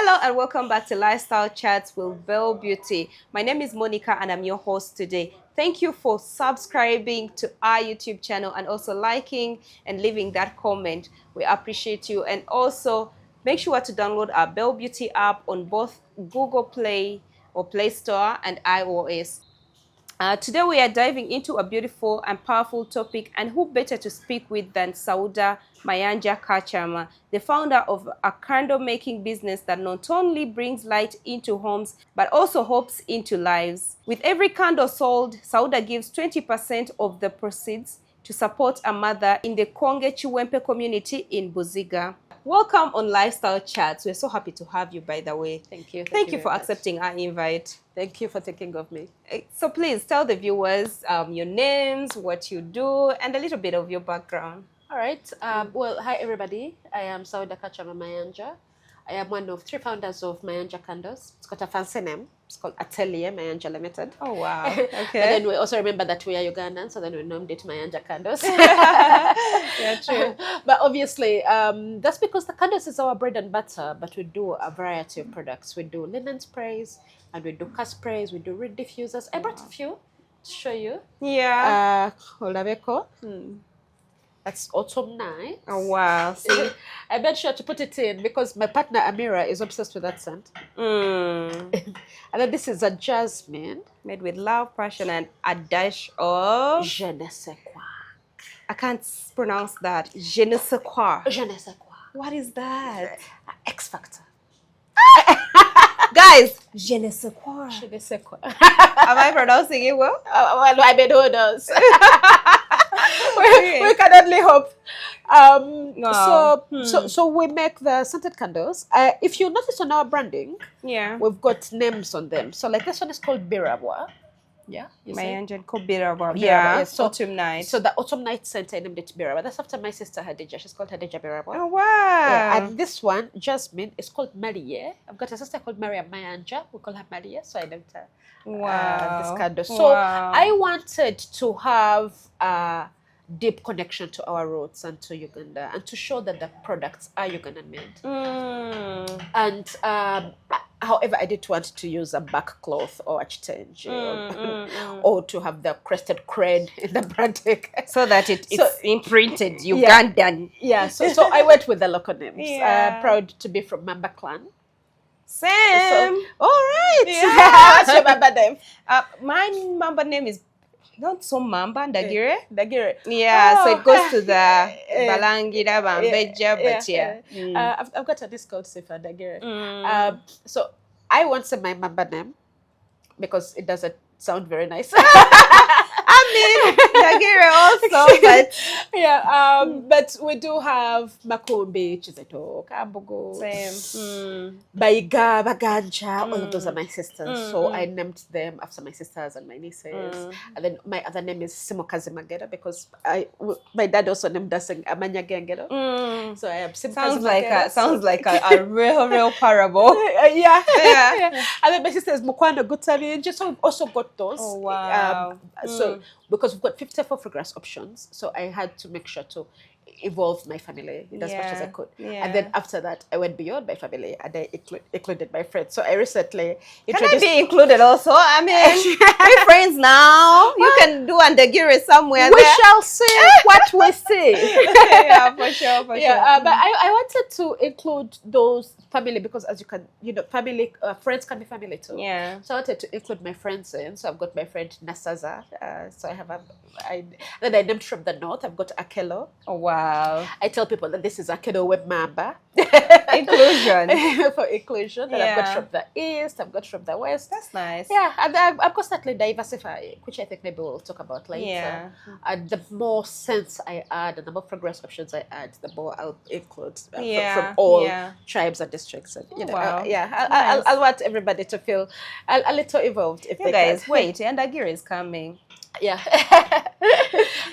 Hello and welcome back to Lifestyle Chats with Belle Beauty. My name is Monica and I'm your host today. Thank you for subscribing to our YouTube channel and also liking and leaving that comment. We appreciate you. And also make sure to download our Belle Beauty app on both Google Play or Play Store and iOS. Today we are diving into a beautiful and powerful topic, and who better to speak with than Saudah Mayanja Kachama, the founder of a candle-making business that not only brings light into homes, but also hopes into lives. With every candle sold, Saudah gives 20% of the proceeds to support a mother in the Konge Chiwempe community in Buziga. Welcome on Lifestyle Chats. We're so happy to have you, by the way. Thank you. Thank you for accepting our invite. Thank you for thinking of me. So please tell the viewers your names, what you do, and a little bit of your background. All right. Well, hi, everybody. I am Saudah Mayanja. I am one of 3 founders of Mayanja Candles. It's got a fancy name. It's called Atelier Mayanja Limited. Oh, wow. Okay. But then we also remember that we are Ugandan, so then we named it Mayanja Candles. Yeah, true. But obviously, that's because the candles is our bread and butter, but we do a variety of products. We do linen sprays, and we do car sprays, we do reed diffusers. I brought a few to show you. Yeah. That's autumn night. Oh, wow. See? I made sure to put it in because my partner Amira is obsessed with that scent. And then this is a jasmine. made with love, passion, and a dash of... Je ne sais quoi. I can't pronounce that. Je ne sais quoi. Je ne sais quoi. What is that? X Factor. Guys, je ne sais quoi. Je ne sais quoi. Am I pronouncing it well? Well, I mean, who knows? we can only hope. So we make the scented candles. If you notice on our branding, Yeah. we've got names on them. So like this one is called Birawa. Yeah, you see? Mayanja Kobirawa. Yeah, Yeah. so- Autumn night. So the autumn night scent, I named it Birawa. That's after my sister Hadija. She's called Hadija Birawa. Oh, wow. Yeah, and this one, Jasmine, is called Maria. I've got a sister called Maria Mayanja. We call her Maria, so I named her this candle. So Wow. I wanted to have a deep connection to our roots and to Uganda, and to show that the products are Ugandan made. And however, I didn't want to use a back cloth or a change, or to have the crested crane in the branding. So that it's So- imprinted Ugandan. Yeah, so I went with the local names. Yeah. Proud to be from Mamba clan. Same. So, all right. Yeah. What's your Mamba name? My Mamba name is not so Mamba, Ndagire. Dagire. Yeah, so Oh. it goes to the Balangira, Bambeja, but yeah. I've got a disc called Sifa Dagire. Mm. So I want to say my Mamba name because it doesn't sound very nice. I mean, Ndagire also, but Yeah, but we do have Makumbi, Chizeto, Kambogo, same. Baiga, Baganja, all of those are my sisters. So I named them after my sisters and my nieces. And then my other name is Simokazi Magera because my dad also named us Amanya Gengero. So I am Simokazi Sounds like a real parable. Yeah. Yeah. And then my sister is Mukwana Gutari, and just also got those. Oh, wow. So because we've got 54 fragrance options, so I had to make sure to evolve my family as much as I could. Yeah. And then after that, I went beyond my family and I included my friends. So I recently Can I introduced... be included also? I mean, we're friends now. You can do Ndagire somewhere We there. shall see what we see. Yeah, for sure, for Yeah, sure. but I wanted to include those family because, as you can, family, friends can be family too. Yeah. So I wanted to include my friends in. So I've got my friend Nasaza. So I have then I named from the north. I've got Akelo. Oh, wow. I tell people that this is Akelo Web Mamba. Inclusion. For inclusion. Then I've got Yeah. from the east. I've got from the west. That's nice. Yeah, and I'm constantly diversifying, which I think maybe we'll talk about later. Yeah. And the more scents I add and the more fragrance options I add, the more I'll include Yeah, from all yeah. tribes and districts. And, Wow. I'll, Nice. I'll want everybody to feel a little evolved if You they guys, can. wait. Ndagire is coming. Yeah.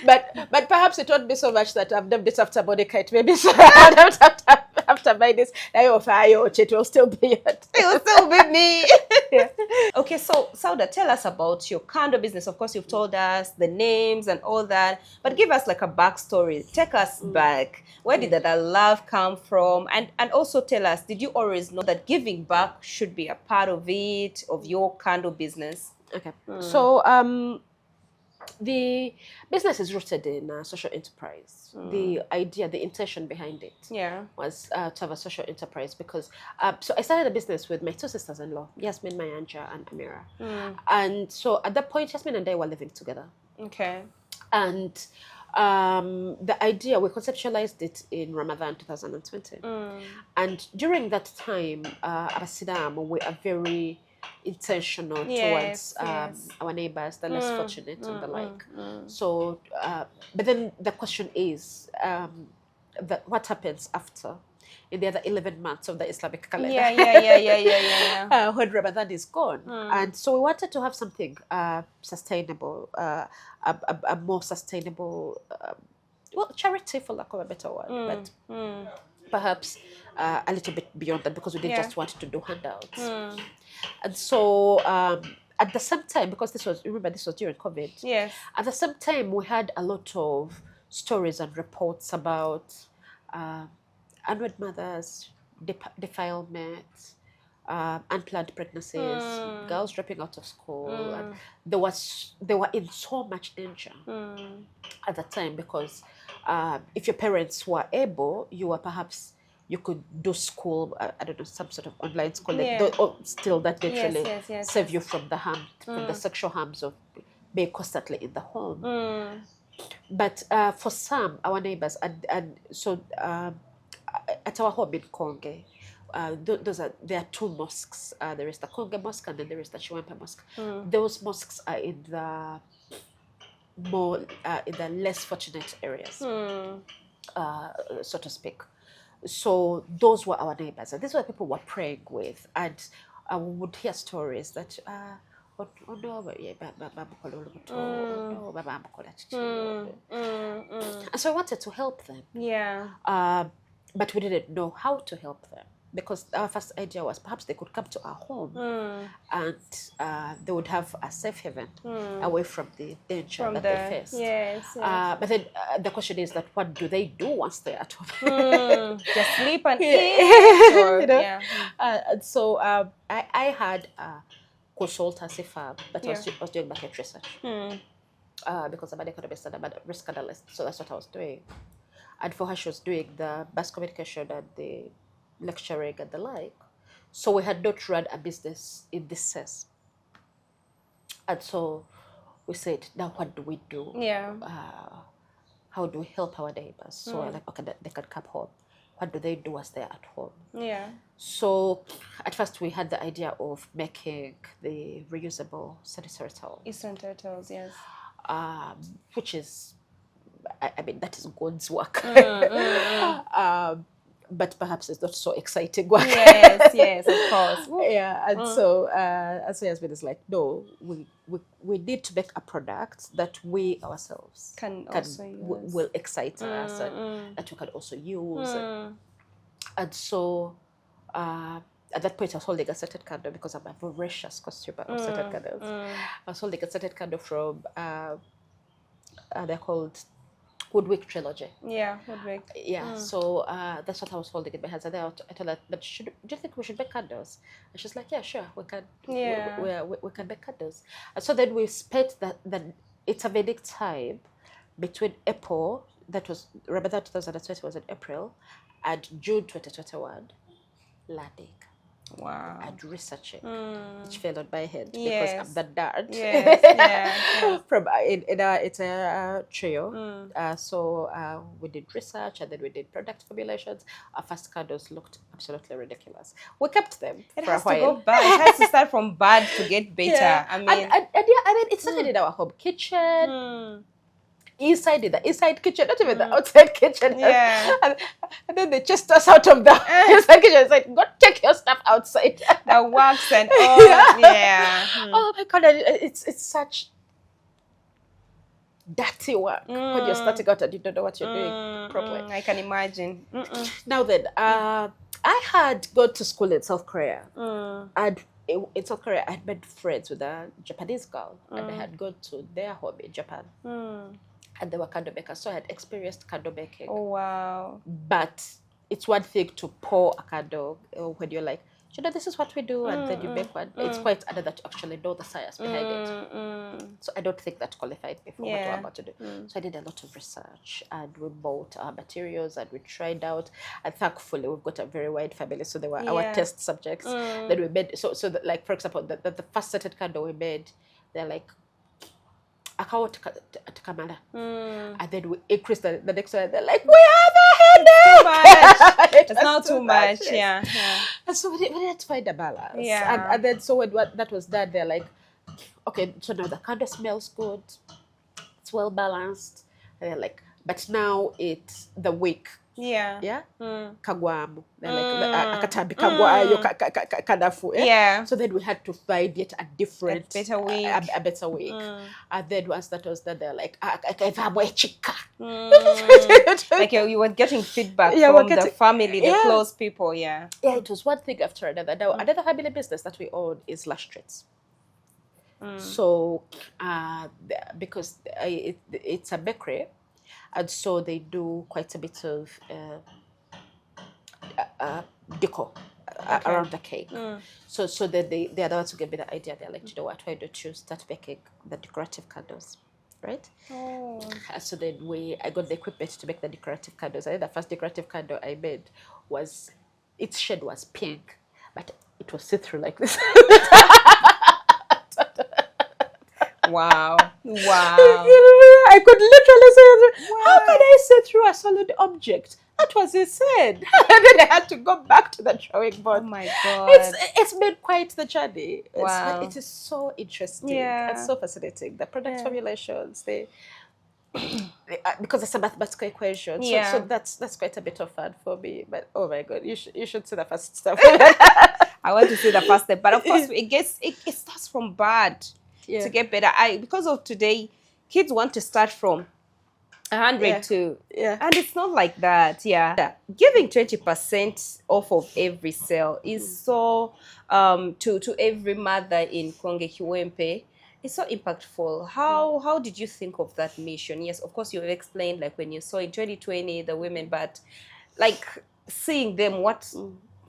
but perhaps it won't be so much that I've named it after Monica. It may be so I've named it after have to buy this. It will still be it. It will still be me. Yeah. Okay, so Saudah, tell us about your candle business. Of course, you've told us the names and all that, but give us like a backstory. Take us back. Where did that love come from? And also tell us, did you always know that giving back should be a part of it, of your candle business? Okay. So the business is rooted in social enterprise. The idea, the intention behind it was to have a social enterprise because, so I started a business with my two sisters-in-law, Yasmin Mayanja and Amira. And so at that point, Yasmin and I were living together. Okay. And the idea, we conceptualized it in Ramadan 2020. And during that time, Abasidam, we are very intentional towards our neighbors, the less fortunate and the like. So, but then the question is, what happens after? In the other 11 months of the Islamic calendar. When Ramadan is gone. And so we wanted to have something sustainable, a more sustainable, well, charity for lack of a better word, but perhaps a little bit beyond that because we didn't just want to do handouts. And so at the same time, because this was during COVID. Yes. At the same time, we had a lot of stories and reports about unwed mothers, defilement, unplanned pregnancies, girls dropping out of school. And they were in so much danger at the time because if your parents were able, you could do school, I don't know, some sort of online school, still that literally save you from the harm, from the sexual harms of being constantly in the home. But for some, our neighbors, and so at our home in Konge, there are two mosques. There is the Konge Mosque and then there is the Chiwempe Mosque. Those mosques are in the more in the less fortunate areas, so to speak. So those were our neighbors, and these were people we were praying with, and we would hear stories that and so I wanted to help them. But we didn't know how to help them because our first idea was perhaps they could come to our home and they would have a safe haven away from the danger that they faced. But then the question is that what do they do once they're at home? Just sleep and eat. Or, and so I had a consultancy firm, but I was doing market research because I'm an economist and I'm a risk analyst, so that's what I was doing. And for her, she was doing the mass communication and the lecturing and the like. So we had not run a business in this sense. And so we said, now what do we do? How do we help our neighbors? So we're like, okay, they can come home. What do they do as they're at home? So at first we had the idea of making the reusable sanitary towels. Sanitary towels, yes. Which is, I mean, that is God's work. But perhaps it's not so exciting work. Yes, of course. And so Yasmin is like, no, we need to make a product that we ourselves will excite us and that we can also use. And so at that point I was holding a certain candle because I'm a voracious consumer of certain candles. I was holding a certain candle from they're called Woodwick Trilogy. Woodwick. So that's what I was holding in my hands. And then I told her, but do you think we should make candles? And she's like, yeah, sure, we can. We can make candles. And so then we spent that intervening time between April, that was Ramadan 2020 was in April, and June 2021, learning. Wow. And researching, which fell on my head because I'm that nerd. From it's a trio. So we did research and then we did product formulations. Our first candles looked absolutely ridiculous. We kept them for a while. It has to go bad. It has to start from bad to get better. I mean, it started in our home kitchen. Inside in the inside kitchen, not even the outside kitchen. And then they chased us out of the inside kitchen. It's like, go take your stuff outside. The wax and all. Oh my God, it's such. dirty work when you're starting out and you don't know what you're doing properly. I can imagine. Now then, I had gone to school in South Korea. And in South Korea, I had made friends with a Japanese girl, and I had gone to their home in Japan. And they were candle makers, so I had experienced candle making. Oh, wow. But it's one thing to pour a candle when you're like, you know, this is what we do, and then you make one. It's quite another to actually know the science behind it. So I don't think that qualified me for what we're about to do. So I did a lot of research, and we bought our materials, and we tried out. And thankfully, we've got a very wide family, so they were our test subjects. Then we made like, for example, the first certain candle we made, they're like, akawo takamala, and then we increase the next one. They're like, we have a headache. It's not too much. Yeah. And so we had to find a balance. Yeah. And then so when that was done, they're like, okay, so now the candle smells good. It's well balanced. And they're like, but now it's the wick. Yeah. Kagwamu. They're like, akatambi kagwayo kadafu. Yeah. So then we had to find yet a different, better wick. A better wick. And then once that was done, they're like, chika. Like you were getting feedback from the family, the close people. Yeah, it was one thing after another. Now, another family business that we own is lash treats. So, because it's a bakery, and so they do quite a bit of decor around the cake. So then they are the ones who gave me the idea. They're like, you know what, why don't you start baking the decorative candles? Right? So then I got the equipment to make the decorative candles. I think the first decorative candle I made was, its shade was pink, but it was see-through like this. Wow. I could literally say, how can I see through a solid object? That was insane. And then I had to go back to the drawing board. Oh my God. It's been quite the journey. Wow. It is so interesting and so fascinating. The product formulations, because it's a mathematical equation. So that's quite a bit of fun for me. But oh my God, you should see the first step. I want to see the first step. But of course, it starts from bad to get better. Because of today, kids want to start from 100 to, and it's not like that. Giving 20% off of every sale is so to every mother in Konge Kiwempe. It's so impactful. How did you think of that mission? Yes, of course, you've explained like when you saw in 2020 the women, but like seeing them, what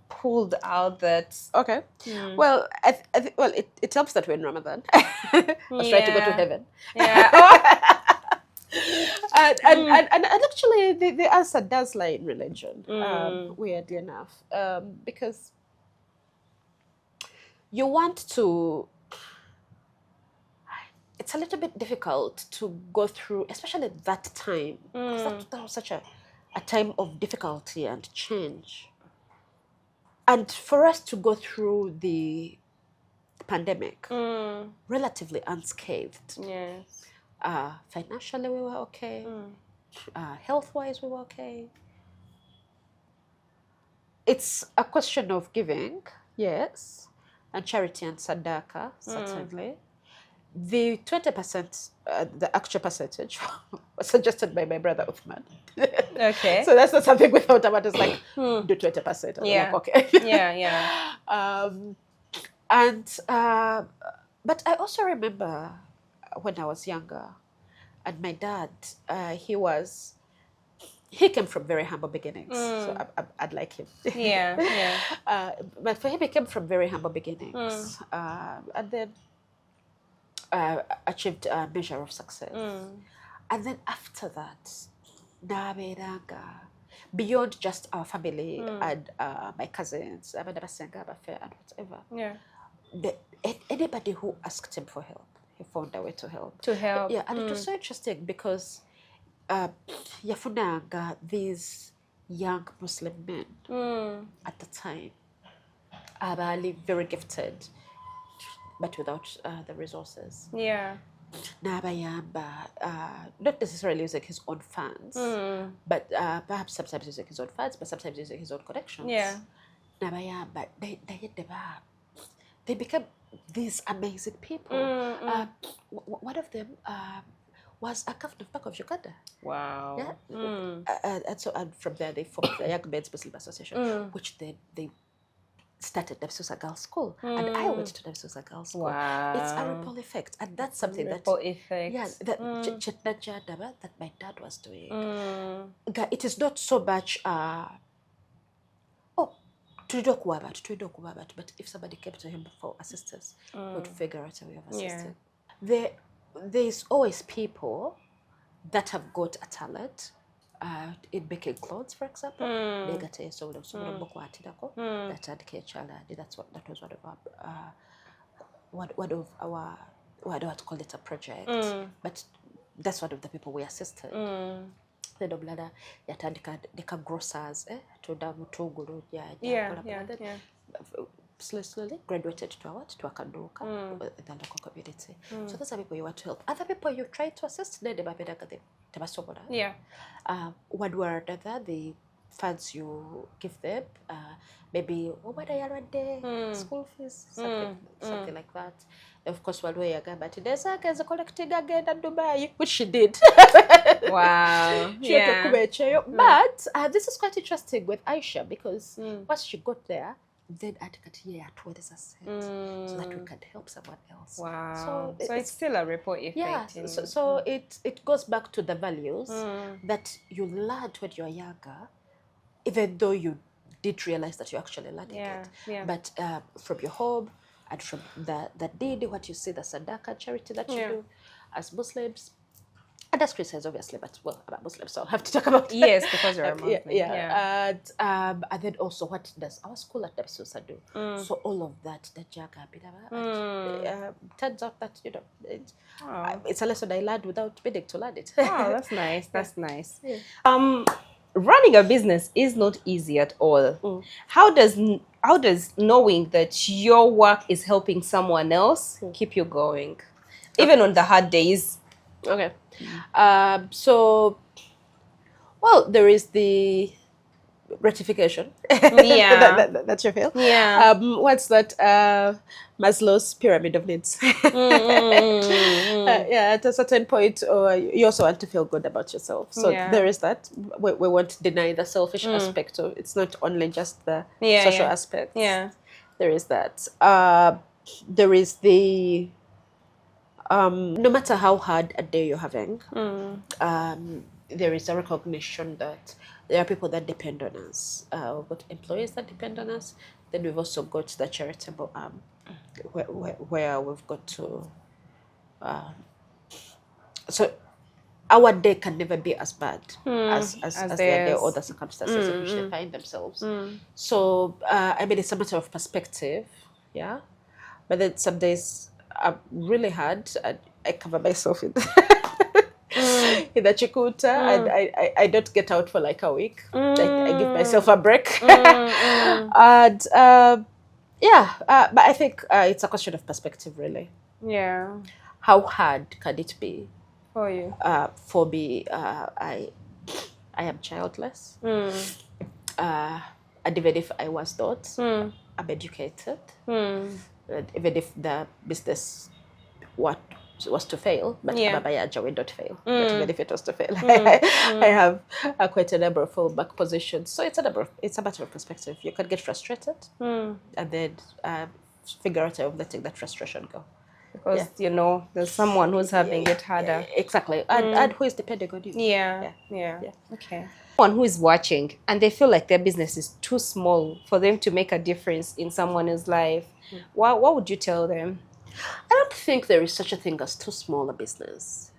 pulled out that? Okay. Well, well, it helps that we're in Ramadan. I was trying to go to heaven. And actually, the answer does lie in religion. Weirdly enough, because you want to. It's a little bit difficult to go through, especially that time. Because that was such a time of difficulty and change. And for us to go through the pandemic relatively unscathed. Yes. Financially, we were okay. Health-wise, we were okay. It's a question of giving, yes, and charity and sadaka, certainly. The 20%, the actual percentage, was suggested by my brother Uthman. Okay. So that's not something we thought about. It's like, do 20%. Like, okay. But I also remember when I was younger, and my dad, he came from very humble beginnings, so I'd like him. But for him, he came from very humble beginnings, and then achieved a measure of success. And then after that, beyond just our family and my cousins, and whatever, anybody who asked him for help, he found a way to help. Yeah, and it was so interesting because yafunanga these young Muslim men at the time are really very gifted, but without the resources. Nabayamba, not necessarily using his own funds, but perhaps sometimes using his own funds, but sometimes using his own connections. Nabayamba, they became these amazing people. One of them was a governor back of Uganda. Wow. Yeah. And from there they formed the Young Men's Muslim Association, which they started Nepsusa Girls School, and I went to Nepsusa Girls School. Wow. It's a ripple effect, and that's something ripple effect. Yeah, that my dad was doing. It is not so much but if somebody came to him for assistance, he would figure out a way of assisting. There's always people that have got a talent in making clothes, for example. That was one of our I don't want to call it a project, but that's one of the people we assisted. Then oblada yatandika grocers toda mutugulu slowly graduated to a kaduka in the local community. So those are people you want to help. Other people you try to assist, one way or another, the funds you give them, maybe school fees, something like that. Of course, one way but there's a collecting again in Dubai, which she did. Wow. But this is quite interesting with Aisha, because once she got there, then so that we can help someone else. Wow. So it's still a ripple effect. Yeah. So it goes back to the values that you learned when you were younger, even though you did realize that you actually learned it. Yeah. But from your home and from the deed, what you see, the sadaqah charity that you do as Muslims. And as Christians, obviously, but well, I'm a Muslim, so I have to talk about yes, because you're a Muslim. And then also, what does our school at Nepsusa do? So all of that, the jaga, turns out that it's a lesson I learned without meaning to learn it. Oh, that's nice. That's nice. Yeah. Running a business is not easy at all. How does knowing that your work is helping someone else keep you going, even on the hard days? Okay. So, well, there is the gratification. Yeah. That's your feel. Yeah. What's that? Maslow's pyramid of needs. At a certain point, you also want to feel good about yourself. So there is that. We won't deny the selfish aspect of it's not only just the social aspect. Yeah. There is that. There is the no matter how hard a day you're having, there is a recognition that there are people that depend on us. We've got employees that depend on us. Then we've also got the charitable arm, where we've got to. So our day can never be as bad as their day or the circumstances in which they find themselves. So I mean, it's a matter of perspective, yeah. But then some days are really hard, and I cover myself in in the chikuta, and I don't get out for like a week. I give myself a break. And but I think it's a question of perspective, really. Yeah. How hard can it be for you? For me, I am childless. And even if I was not, I'm educated. And even if the business was to fail, but Baba Yaja will not fail. But even if it was to fail, I have quite a number of fallback positions. So it's a matter of perspective. You can get frustrated and then figure out a way of letting that frustration go. Because there's someone who's having it harder. Exactly, and who is depending on you. Yeah. Okay. Someone who is watching and they feel like their business is too small for them to make a difference in someone's life, what would you tell them? I don't think there is such a thing as too small a business.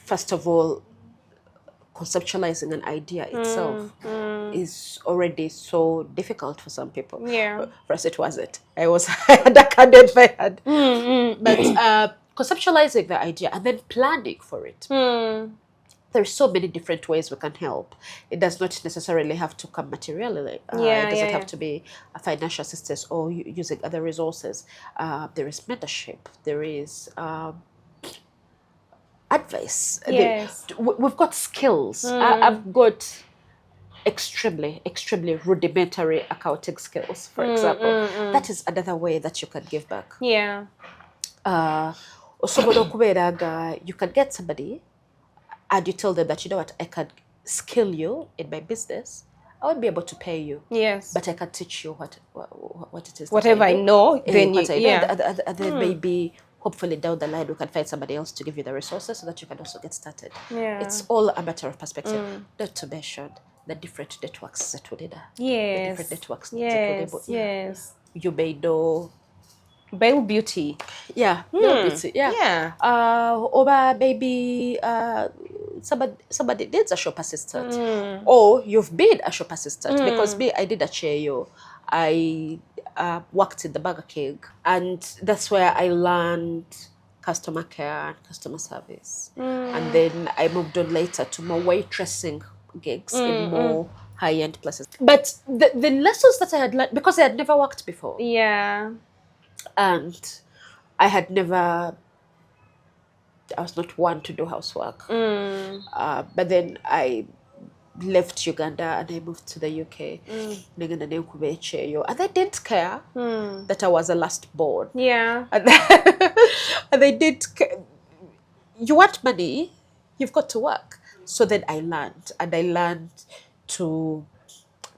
First of all, conceptualizing an idea itself is already so difficult for some people. Yeah. For us, it wasn't. I had a candid in my hand. But conceptualizing the idea and then planning for it. There's so many different ways we can help. It does not necessarily have to come materially. It doesn't have to be a financial assistance or using other resources. There is mentorship. There is advice. Yes. We've got skills. I've got extremely rudimentary accounting skills, for example. That is another way that you can give back. Yeah. osobola okubeera nga you can get somebody and you tell them that, you know what, I can skill you in my business. I won't be able to pay you. Yes. But I can teach you what it is. Whatever I know, then you, yeah. And then maybe, hopefully down the line, we can find somebody else to give you the resources so that you can also get started. Yeah. It's all a matter of perspective. Not to mention the different networks that we need. Yes. The different networks. Yes. Yes. You may know. Belle Beauty. Yeah. Belle Beauty. Yeah. Yeah. Or maybe somebody needs a shop assistant, or you've been a shop assistant. Because me, I did a chair. I worked in the Burger King, and that's where I learned customer care and customer service. And then I moved on later to more waitressing gigs in more high-end places. But the lessons that I had learned, because I had never worked before, Yeah. and I was not one to do housework. But then I left Uganda and I moved to the UK. And they didn't care that I was a last born. Yeah. And they didn't care. You want money, you've got to work. So then I learned to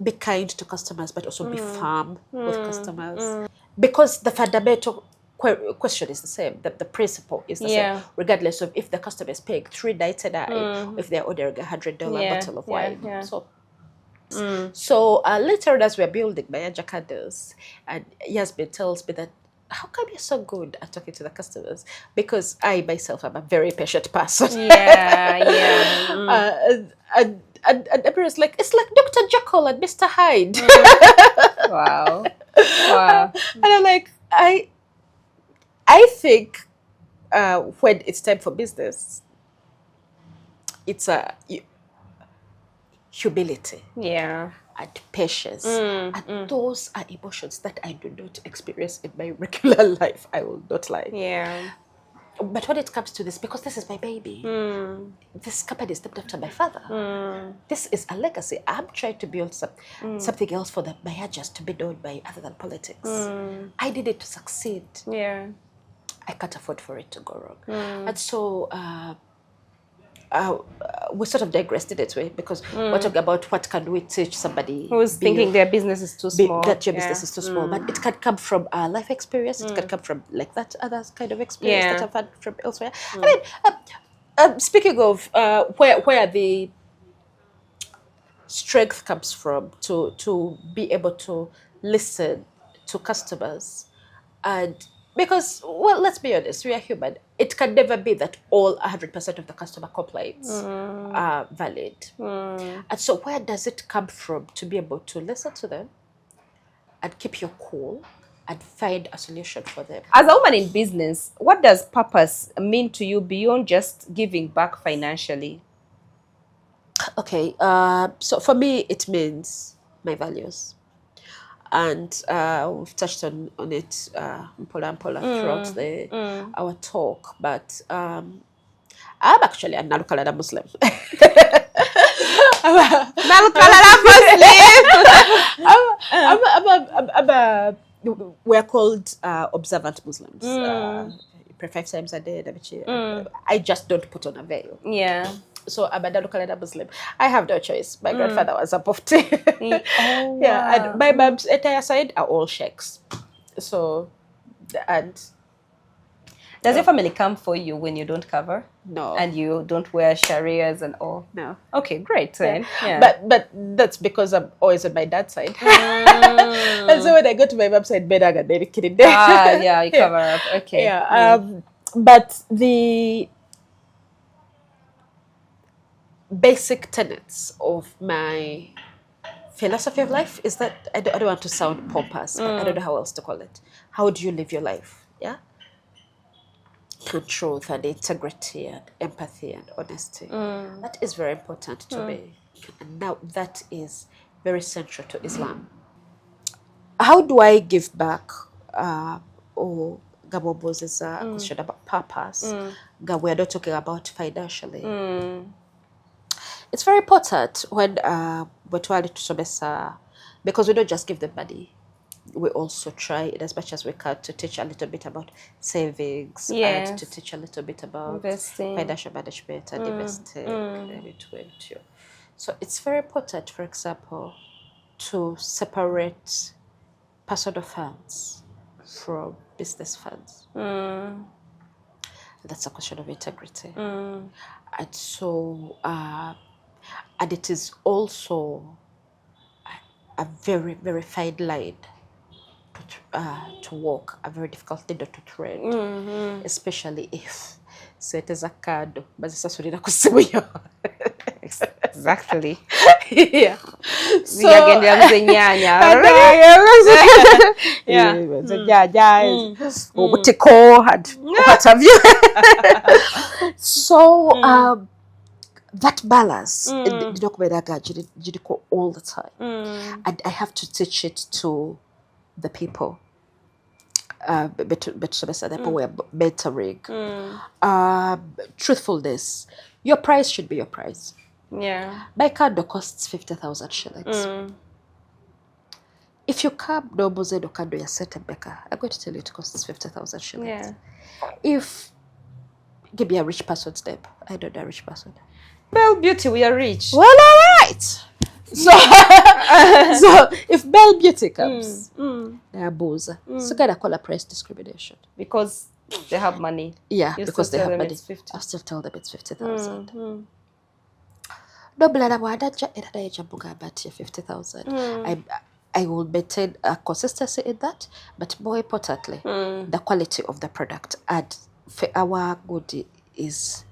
be kind to customers, but also be firm with customers. Because the fundamental question is the same. The principle is the same, regardless of if the customer is paying $3.99, if they're ordering $100 bottle of wine. Yeah. So later on, as we're building Mayanja candles, and Yasmin tells me that, how come you're so good at talking to the customers? Because I myself am a very patient person. And everyone's like, it's like Dr. Jekyll and Mr. Hyde. Wow. And I'm like, I think when it's time for business, it's humility. Yeah. And patience. And those are emotions that I do not experience in my regular life. I will not lie. Yeah. But when it comes to this, because this is my baby, this company is named after my father. This is a legacy. I'm trying to build something else for the Mayanjas to be known by, other than politics. I need it to succeed. Yeah. I can't afford for it to go wrong. And so we sort of digressed in its way, because we're talking about what can we teach somebody who's thinking their business is too small. That your business is too small. But it can come from life experience. It can come from like that other kind of experience that I've had from elsewhere. I mean, speaking of where the strength comes from to be able to listen to customers, and because, well, let's be honest, we are human. It can never be that all 100% of the customer complaints are valid. And so where does it come from to be able to listen to them and keep your cool and find a solution for them? As a woman in business, what does purpose mean to you beyond just giving back financially? Okay, so for me, it means my values. And we've touched on it mpola throughout our talk. But I'm actually a Nalukalada Muslim. We're called observant Muslims. Pray 5 times a day. I just don't put on a veil. Yeah. So I'm a Nalukalada Muslim. I have no choice. My grandfather was a Mufti. Oh, yeah, and my mom's entire side are all sheikhs. So, and does your family come for you when you don't cover? No. And you don't wear sharias and all? No. Okay, great. Then. Yeah. But that's because I'm always on my dad's side. And so when I go to my mom's side, bedaga, they're kidding. Yeah, you cover up. Okay. Yeah. But the basic tenets of my philosophy of life is that I don't want to sound pompous, but I don't know how else to call it. How do you live your life? Yeah, and truth and integrity and empathy and honesty. That is very important to me. And now that is very central to Islam. How do I give back? Or Gabo poses a question about purpose. We're not talking about financially. It's very important when we're trying to somesa, because we don't just give them money. we also try as much as we can to teach a little bit about savings and to teach a little bit about investing, financial management and investing between two. So it's very important, for example, to separate personal funds from business funds. That's a question of integrity. And so, and it is also a very, very fine line to walk, a very difficult needle to tread, especially if so it is a card, but it's a exactly. Yeah. So what have you? So that balance all the time, and I have to teach it to the people. But we're mentoring. Truthfulness, your price should be your price. Yeah. My candle costs 50,000 shillings. If you come no muzedo candle ya set Becca, I'm going to tell you it costs 50,000 shillings. Yeah. If give me a rich person's name, I don't know a rich person. Belle Beauty, we are rich. Well, all right. So, so if Belle Beauty comes, they are booze. So gotta call a price discrimination because they have money. Yeah, you because they have money. I'll still tell them it's 50,000. No, but I want that 50,000. I will maintain a consistency in that, but more importantly, the quality of the product. And for our good is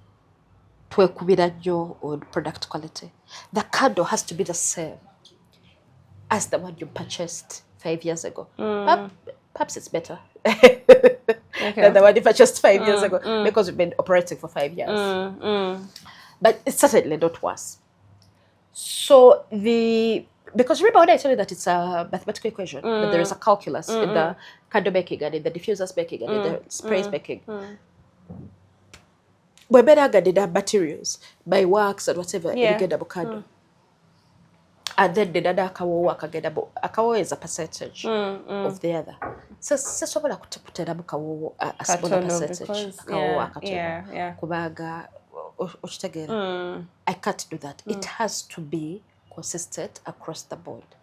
on product quality. The candle has to be the same as the one you purchased 5 years ago. Perhaps it's better than the one you purchased 5 years ago because we've been operating for 5 years. But it's certainly not worse. So because remember when I told you that it's a mathematical equation, that there is a calculus in the candle making and in the diffusers making and in the sprays making. We better get the materials by wax and whatever you get a candle. And then the other akawo is a percentage of the other. So someone could put a smaller percentage. Kubaga I can't do that. It has to be consistent across the board.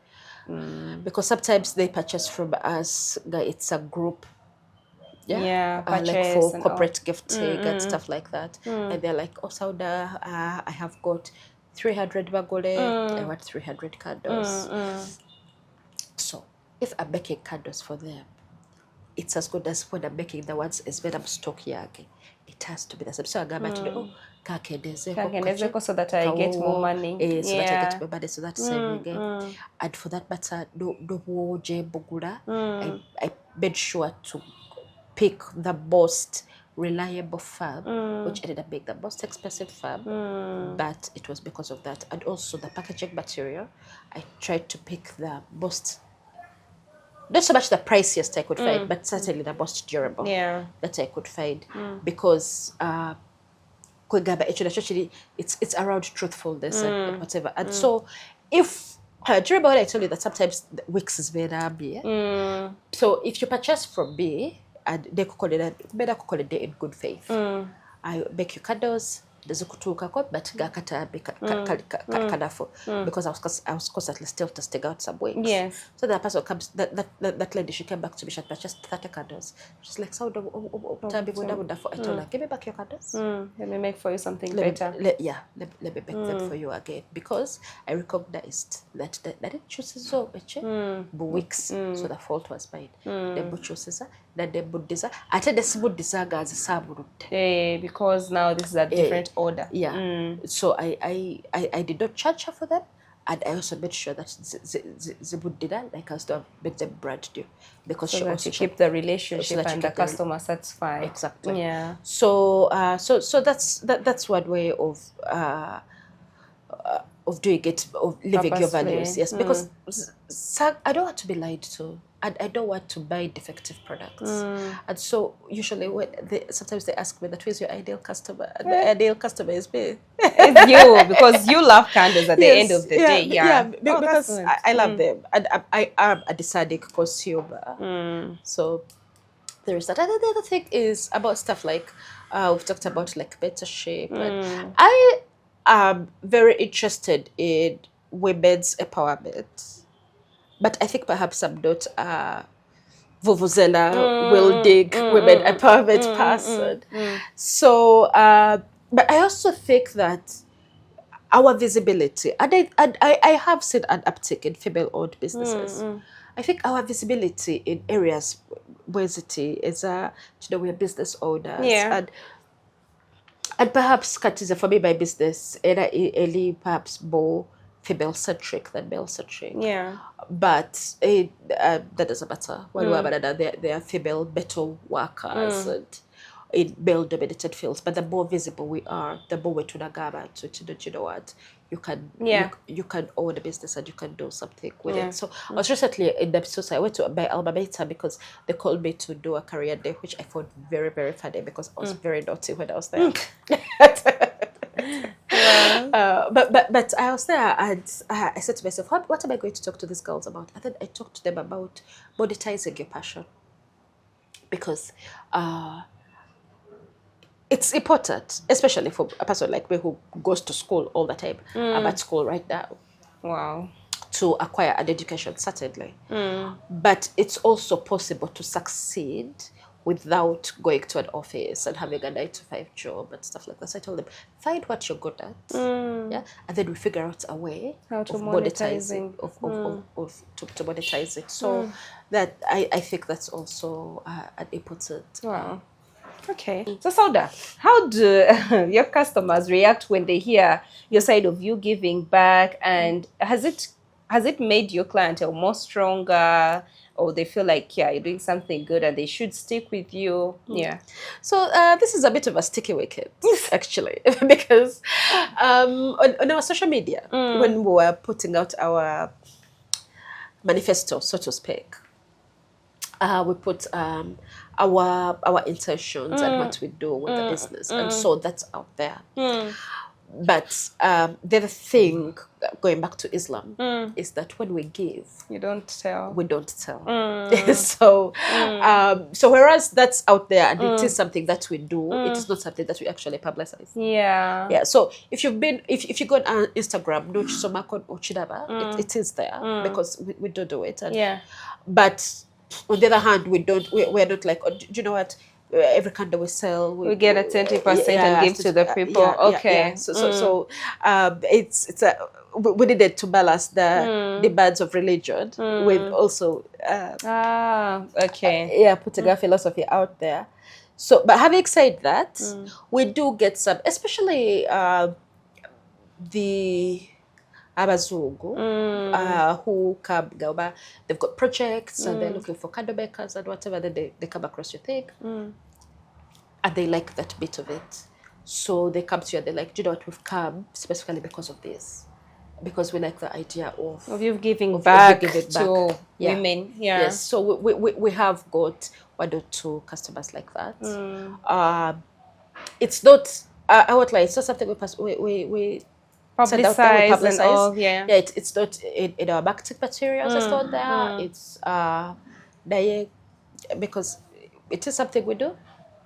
Because sometimes they purchase from us, it's a group. Like for corporate gifting and stuff like that. And they're like, oh, Saudah, I have got 300 bagole, I want 300 candles. So if I'm making candles for them, it's as good as when I'm making the ones is when I'm stock yage. It has to be the same. So I go back to the so that I get more money. So that I get more money, so that's saving again. And for that matter, I made sure to pick the most reliable farm, which ended up being the most expensive farm, but it was because of that. And also the packaging material, I tried to pick the most, not so much the priciest I could find, but certainly the most durable that I could find, because it's around truthfulness and whatever. And so if do you remember when I told you that sometimes the Wix is better? So if you purchase from me, and they could call it better call it in good faith. I make you candles, but because I was constantly still testing out some wigs. Yes. So that person comes, that lady, she came back to me, she had purchased 30 candles. She's like, Saudah, I told her, give me back your candles. Let me make for you something better. Let me make them for you again, because I recognized that they chooses so wigs, so the fault was mine. They chooses that they would desire. I tell the smooth desire as because now this is a different order. So I did not charge her for them, and I also made sure that Zibud did that, like I was to make them brand new, because so she that also you keep the relationship and the customer satisfied. Exactly. Yeah. So that's one way of doing it, of living your values. Yes, because I don't want to be lied to. and I don't want to buy defective products. And so usually sometimes they ask me that, who's your ideal customer? And my ideal customer is me. It's you, because you love candles at the end of the day. Because good. I love them, and I am a deciding consumer. So there is that. And then the other thing is about stuff like we've talked about like mentorship. And I am very interested in women's empowerment, but I think perhaps I'm not a vuvuzela wielding women empowerment person. So, but I also think that our visibility, and I have seen an uptick in female-owned businesses. I think our visibility in areas where it is, we're business owners, and perhaps Katiza, for me, my business, Eli, perhaps more female-centric than male-centric. But that doesn't matter. One way or another, they are female metal workers and in male-dominated fields. But the more visible we are, the more we're to Nagaba to you know what, you can own a business and you can do something with it. So I was recently in the episode, I went to my alma mater because they called me to do a career day, which I found very, very funny because I was very naughty when I was there. But I was there and I said to myself, what am I going to talk to these girls about? And then I talked to them about monetizing your passion, because it's important, especially for a person like me who goes to school all the time. I'm at school right now. Wow. To acquire an education, certainly. But it's also possible to succeed without going to an office and having a 9-to-5 job and stuff like that. So I told them, find what you're good at, and then we figure out a way how to of monetizing, to monetize it. So that I think that's also an important. Wow. Okay. So Saudah, how do your customers react when they hear your side of you giving back, and has it made your clientele more stronger, or they feel like you're doing something good and they should stick with you? So this is a bit of a sticky wicket, actually, because on our social media, when we were putting out our manifesto, so to speak, we put our intentions and what we do with the business, and so that's out there. But the other thing, going back to Islam, is that when we give, you don't tell. We don't tell. So whereas that's out there and it is something that we do, it is not something that we actually publicize. Yeah. So if you go on Instagram, Nuch Somakon Ochidaba, it is there because we do it. And, but on the other hand, we're not like, do you know what? Every candle we sell, we get a 20% and give to the people. Okay. So it's we needed to balance the demands of religion with also putting our philosophy out there. So, but having said that, we do get some, especially the Abazungu, who come, they've got projects and they're looking for candle makers and whatever, then they come across your thing and they like that bit of it. So they come to you and they're like, do you know what, we've come specifically because of this. Because we like the idea of you giving back to women. Yes, so we have got 1 or 2 customers like that. It's not, I would like, it's not something we publicize and all, it's not in our marketing materials. It's not there. It's because it is something we do.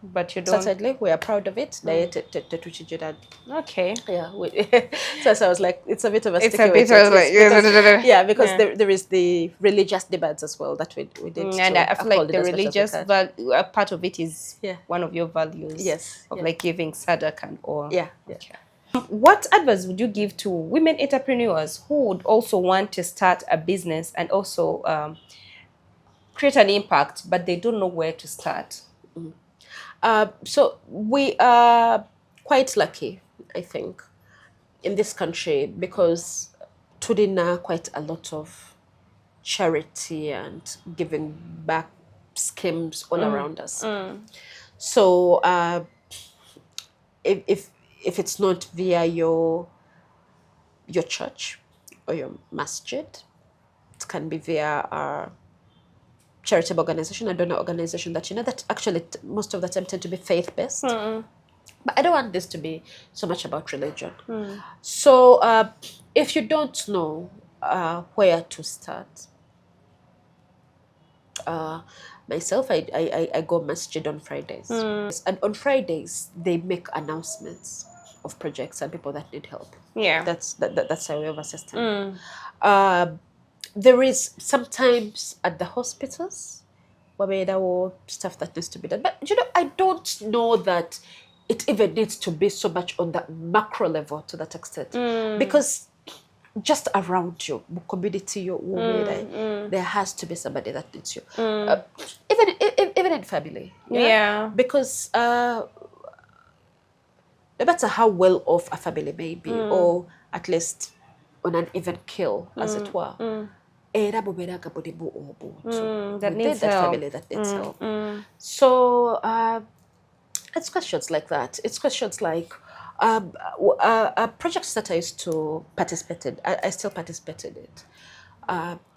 But you don't. Certainly, we are proud of it. Okay. So I was like, it's a bit of a sticky wicket. Because there is the religious demands as well that we did. And I feel like the religious part of it is one of your values. Yes. Of like giving sadaqah and all. Yeah. Okay. What advice would you give to women entrepreneurs who would also want to start a business and also create an impact, but they don't know where to start? So we are quite lucky, I think, in this country because Tudina quite a lot of charity and giving back schemes all around us. So if it's not via your church or your masjid, it can be via our charitable organization, a donor organization that, that actually most of the time tend to be faith-based. But I don't want this to be so much about religion. So if you don't know where to start, myself, I go masjid on Fridays. And on Fridays, they make announcements of projects and people that need help. Yeah. That's our way of assisting. There is sometimes at the hospitals where there are stuff that needs to be done. But, I don't know that it even needs to be so much on the macro level to that extent. Because just around you, community, there has to be somebody that needs you. Even in family. Yeah. Because no matter how well off a family may be, or at least on an even keel, as it were, that needs that help. family that needs help. So it's questions like that. It's questions like projects that I used to participate in, I still participate in it,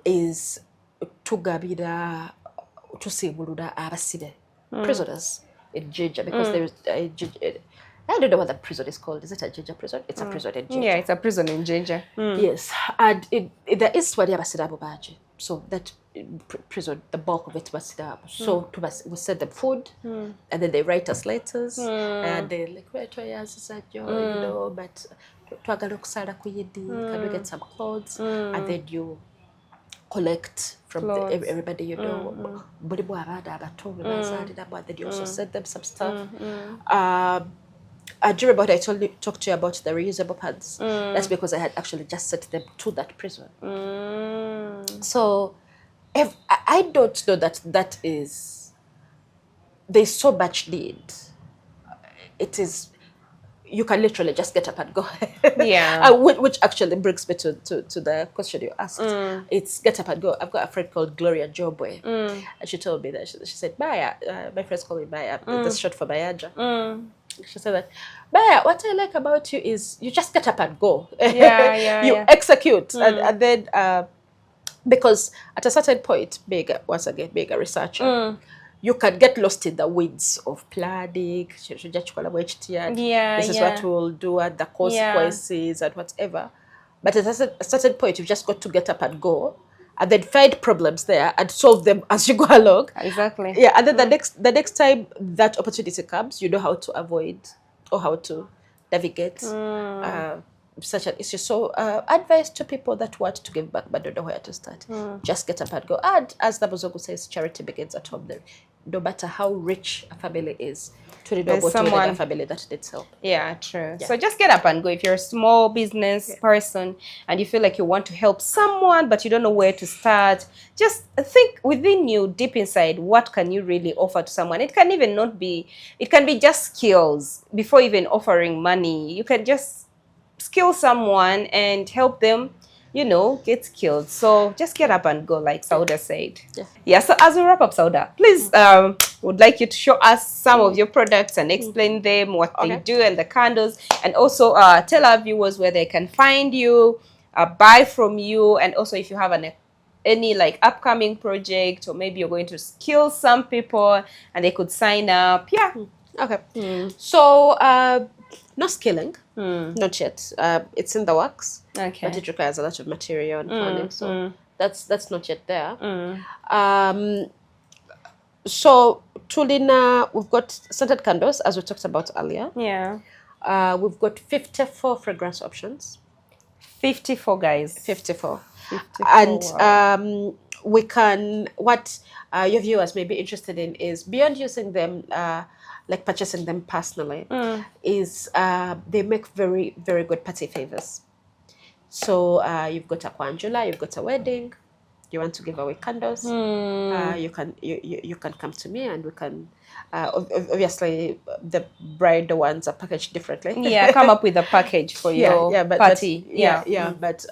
is tugabira tusimulula abasire prisoners in Jinja, because there is I don't know what the prison is called. Is it a Jinja prison? It's a prison in Jinja. Yeah, it's a prison in Jinja. Yes, and there is Swadi Abasirabu Baji. So that prison, the bulk of it was Sidab. So we send them food, and then they write us letters, and they're like, but can we get some clothes? And then you collect from everybody you know. And then you also send them some stuff. Do you remember I talked to you about the reusable pads? That's because I had actually just sent them to that prison. So if I don't know that is, there's so much need. It is, you can literally just get up and go. Yeah. Which actually brings me to the question you asked. It's get up and go. I've got a friend called Gloria Jobwe, and she told me that she said, Maya, my friends call me Maya, that's short for Mayanja. She said that, Maya, what I like about you is you just get up and go. You execute. And then, because at a certain point, being a researcher, you can get lost in the weeds of planning. This is what we'll do, and the consequences and whatever. But at a certain point, you've just got to get up and go, and then find problems there and solve them as you go along. Exactly. Yeah, and then the next time that opportunity comes, you know how to avoid or how to navigate such an issue. So advice to people that want to give back but don't know where to start. Just get up and go. And as the Bozongo says, charity begins at home. No matter how rich a family is, there's someone, a family that needs help. Yeah, true. Yeah. So just get up and go. If you're a small business person and you feel like you want to help someone but you don't know where to start, just think within you, deep inside, what can you really offer to someone? It can even not be, it can be just skills. Before even offering money, you can just skill someone and help them, get skilled. So just get up and go, like Saudah said. Yeah, so as we wrap up, Saudah, please, would like you to show us some of your products and explain them, what they do, and the candles, and also tell our viewers where they can find you, buy from you, and also if you have any like upcoming project, or maybe you're going to skill some people and they could sign up. Yeah. Okay. So no skilling, not yet. It's in the works, but it requires a lot of material and planning, so that's not yet there. So Tulina, we've got scented candles, as we talked about earlier. Yeah. We've got 54 fragrance options. 54, guys. 54. And wow. We can, what your viewers may be interested in is, beyond using them, like purchasing them personally, is they make very, very good party favors. So you've got a Kwanjula, you've got a wedding, you want to give away candles, you can come to me and we can, obviously the bride ones are packaged differently. Yeah, come up with a package for your party. But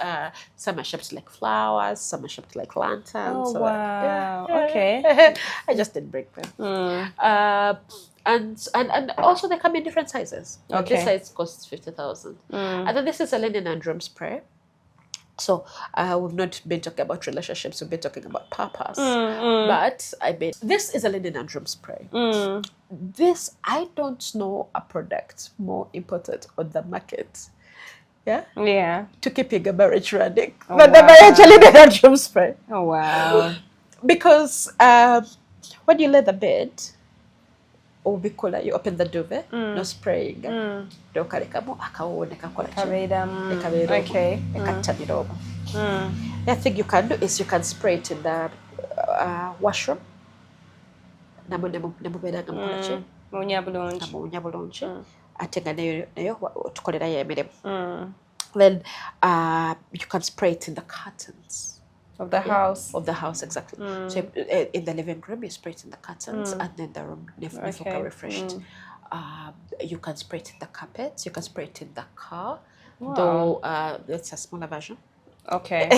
some are shaped like flowers, some are shaped like lanterns. Oh, wow. Okay. I just didn't break them. And also they come in different sizes. This size costs 50,000. And then this is a linen and drum spray. So we've not been talking about relationships, we've been talking about purpose. But I mean, this is a linen and room spray. This, I don't know a product more important on the market. Yeah. To keeping a marriage running. But the marriage linen and room spray. Oh wow. Because when you lay the bed, you open the duvet, no spraying. Dokarekamo akawone kakola Okay. The thing you can do is you can spray it in the washroom. Namubeda gamukolache. Munya bulungi. Atenga nayo tukolera emirimu. Then you can spray it in the curtains. Of the house. Of the house, exactly. So in the living room, you spray it in the curtains, and then the room never refreshed. You can spray it in the carpets. You can spray it in the car. Wow. Though that's a smaller version. Okay.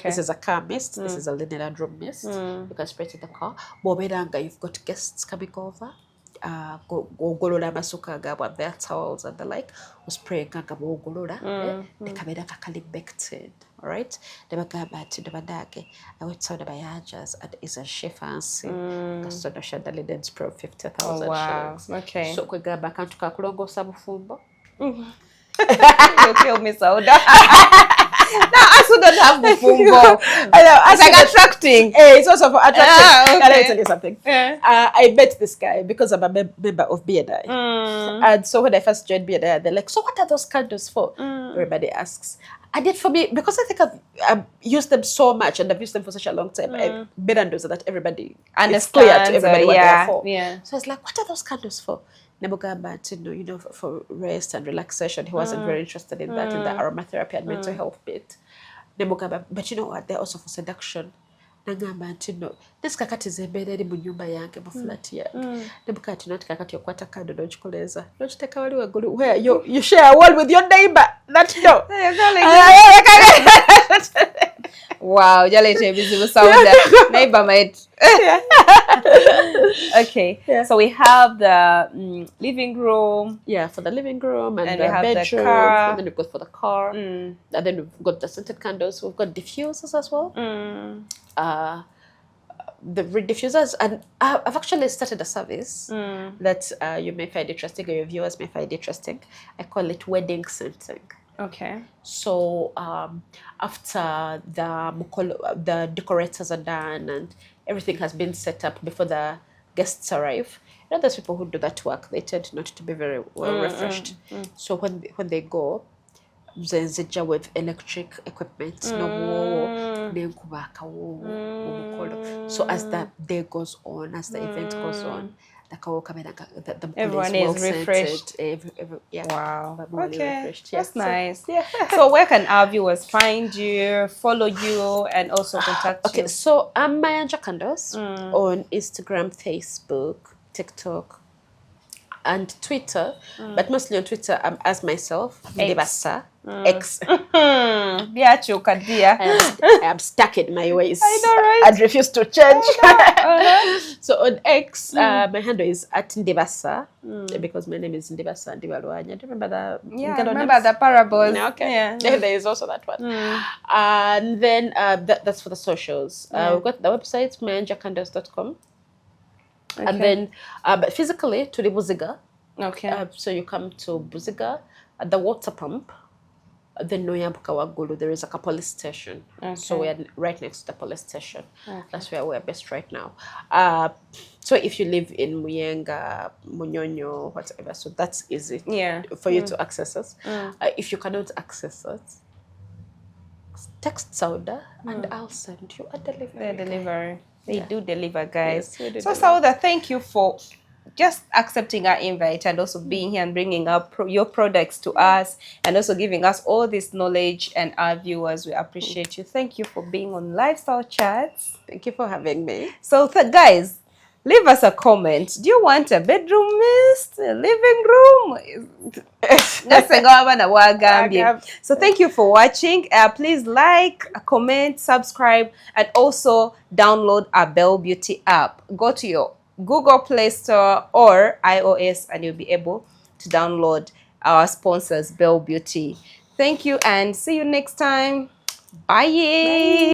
This is a car mist. This is a linen and room mist. You can spray it in the car. Boberanga, you've got guests coming over. Gogolola masuka gabwa their towels and the like. Spray ganga gogolola. Nekabeda kakali bekted. All right. Nebagamba ati nebadage. Awet Saudah Mayanja and is a chef fancy. Kasoda shada linen spray 50,000 shillings. Okay. So kwegamba kantu kakulongo sabufumbo. You kill me, Saudah. No, I still don't have bufumbo. I know. It's like attracting. It's also for attracting. Okay. Can I tell you something? I met this guy because I'm a member of BNI. And so when I first joined BNI, they're like, so what are those candles for? Everybody asks. I did for me, because I think I've used them so much and I've used them for such a long time. BNI knows that everybody is clear to everybody what they're for. So I was like, what are those candles for? Nebogamba to for rest and relaxation. He wasn't very interested in that, in the aromatherapy and mental health bit. Nebogamba, but you know what? They're also for seduction. Nagamba to this kakati zebere mu nyumba yange mu flat yange. Nebogamba not kakati yokwata kando nochikoleza. Nochiteka wali wagulu where you share a wall with your neighbor. That no. Wow, jalete bizibu Saudah. Neighbor mate. Okay. So we have the living room. Yeah, for the living room and the we have bedroom. The car. And then we've got for the car. And then we've got the scented candles. We've got diffusers as well. The diffusers, and I've actually started a service that you may find interesting, or your viewers may find interesting. I call it wedding scenting. Okay. So after the decorators are done and everything has been set up before the guests arrive, you know, those people who do that work, they tend not to be very well refreshed. So when they go, zenzija with electric equipment, so as the day goes on, as the event goes on, the everyone is refreshed. Wow. Okay. Refreshed. That's nice. So where can our viewers find you, follow you, and also contact you? So I'm Mayanja Candles on Instagram, Facebook, TikTok, and Twitter, but mostly on Twitter I'm as myself, Ndibasa, X. I am stuck in my ways. I know, right? I'd refuse to change. So on X, my handle is at Ndibasa, because my name is Ndibasa Ndibalwanya. Do you remember that? Yeah, I remember the parables. Okay. Yeah. There is also that one. And then that's for the socials. We've got the website, mayanjacandles.com. Okay. And then, but physically, to the Buziga. Okay. So you come to Buziga, at the water pump, then Noyambuka Wagulu, there is like a police station. Okay. So we're right next to the police station. Okay. That's where we're based right now. So if you live in Muyenga, Munyonyo, whatever, so that's easy for you to access us. If you cannot access us, text Saudah and I'll send you a delivery. They do deliver, guys. Yes, so Saudah, thank you for just accepting our invite and also being here and bringing up your products to us and also giving us all this knowledge, and our viewers, we appreciate you. Thank you for being on Lifestyle Chats. Thank you for having me. So guys, leave us a comment. Do you want a bedroom mist, a living room? So thank you for watching. Please like, comment, subscribe, and also download our Bell Beauty app. Go to your Google Play Store or iOS and you'll be able to download our sponsors, Bell Beauty. Thank you and see you next time. Bye.